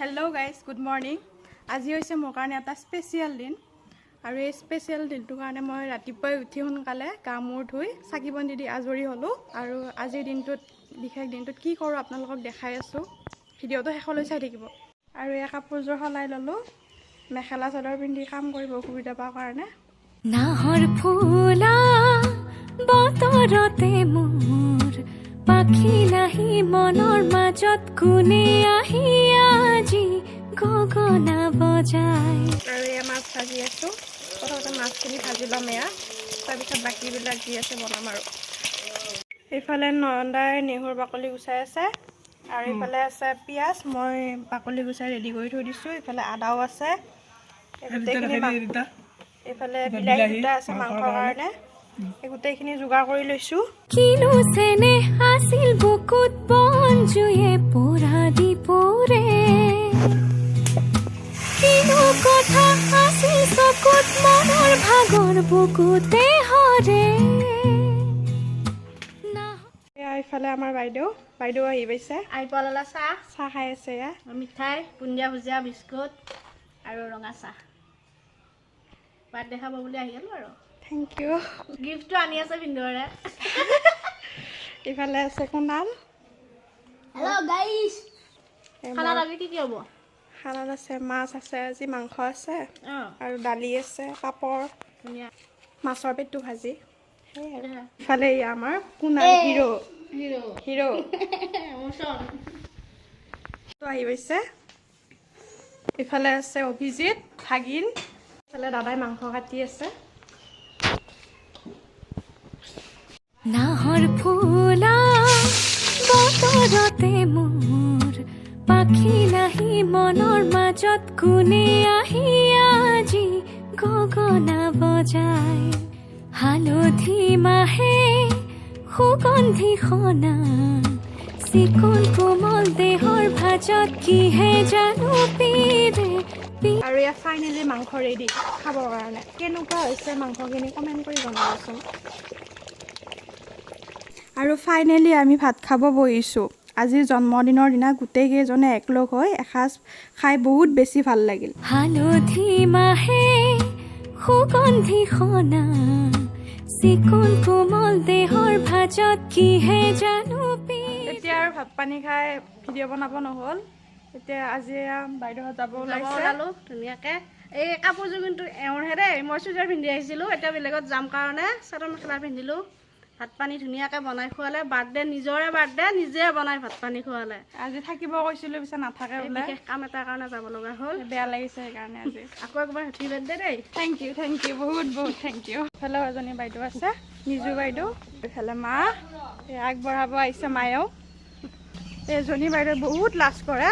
Hello guys, good morning. আজি হৈছে মোৰ কাৰণে এটা স্পেচিয়েল দিন আৰু এই স্পেচিয়েল দিনটোৰ কাৰণে মই ৰাতিপুৱাই উঠি সোনকালে গা মূৰ ধুই চাকি বন্তি দি আজৰি হ'লো আৰু আজিৰ দিনটোত বিশেষ দিনটোত কি কৰোঁ আপোনালোকক দেখাই আছোঁ। ভিডিঅ'টো শেষলৈ চাই থাকিব। আৰু এই কাপোৰযোৰ সলাই ল'লোঁ, মেখেলা চাদৰ পিন্ধি কাম কৰিব অসুবিধা পোৱাৰ কাৰণে। নাহৰ ফুলা বতৰতে মোৰ পাখি নাহি মনৰ মাজত কোনে আহি আজি গগনা বজাই। আৰু এয়া মাছ ভাজি আছোঁ। প্ৰথমতে মাছখিনি ভাজি ল'ম, এয়া তাৰপিছত বাকীবিলাক যি আছে বনাম। আৰু এইফালে নয়নদাই নেহুৰ বাকলি গুচাই আছে আৰু এইফালে আছে পিঁয়াজ, মই বাকলি গুচাই ৰেডি কৰি থৈ দিছোঁ। এইফালে আদাও আছে, এইফালে বিলাহী দুটা আছে মাংসৰ কাৰণে। এই গোটেইখিনি যোগাৰ কৰি লৈছোঁ। কিনো চেনে আছিল বুকুত বন জুয়ে পুৰা দিপুৰে, কিনো কথা আছিল চকুত মনৰ ভাগৰ বুকুতে হৰে। এইফালে আমাৰ বাইদেউ আহি পাইছে। আহি পালা চাহ খাই আছে। এয়া মিঠাই, বুন্দিয়া ভুজিয়া, বিস্কুট আৰু ৰঙা চাহ। বাৰ্থডে খাব বুলি আহি গ'লো আৰু। Thank U. গিফ্টটো আনি আছে ভিন্দৰে। এইফালে আছে কুনাল। হেল্ল' গাইছ। খানাত আজি কি হ'ব? খানাত আছে মাছ আছে, আজি মাংস আছে আৰু দালি আছে, পাপৰ, ধুনীয়া মাছৰ পেটটো ভাজি। ইফালে আমাৰ কুনাল হিৰো আহি পাইছে। ইফালে আছে অভিজিত ভাগিন, ইফালে দাদাই মাংস কাটি আছে। নাহৰ ফুলা বতৰতে মোৰ পাখি নাহি মনৰ মাজত কোনে আহি আজি গগনা বজাই। হালধি মাহে সুগন্ধি সনা চিকুণ কোমল দেহৰ ভাজত কিহে জানো পিৰে। আৰু ইয়াত ফাইনেলি মাংস ৰেডি খাবৰ কাৰণে। কেনেকুৱা হৈছে মাংসখিনি কমেণ্ট কৰি জনাবচোন। আৰু ফাইনেলি আমি ভাত খাব বহিছোঁ। আজিৰ জন্মদিনৰ দিনা গোটেইকেইজনে একলগ হৈ এসাঁজ খাই বহুত বেছি ভাল লাগিল। হালধি মাহে সুগন্ধি সনা চিকুণ কোমল দেহৰ ভাজত কিহে জানো এতিয়া আৰু ভাত পানী খাই ভিডিঅ' বনাব নহ'ল। এতিয়া আজি বাইদেউহঁত যাব ওলাইছে। ধুনীয়াকৈ এই কাপোৰযোৰ কিন্তু এওঁৰহে দেই, মই চুইজাৰ পিন্ধি আহিছিলোঁ, এতিয়া বেলেগত যাম কাৰণে চাদৰ মেখেলা পিন্ধিলোঁ। ভাত পানী ধুনীয়াকৈ বনাই খোৱালে। নিজৰে বাৰ্থডে নিজে বনাই ভাত পানী খোৱালে। আজি থাকিব কৈছিলোঁ, পিছত নাথাকে বোলে, বিশেষ কাম এটাৰ কাৰণে যাব লগা হ'ল। বেয়া লাগিছে সেইকাৰণে আজি। আকৌ একবাৰ হেপী বাৰ্থডে দেই। থেংক ইউ বহুত থেংক ইউ। ইফালেও এজনী বাইদেউ আছে, নিজু বাইদেউ। ইফালে মা আগবঢ়াব আহিছে মায়েও। এজনী বাইদেউ বহুত লাজ কৰে।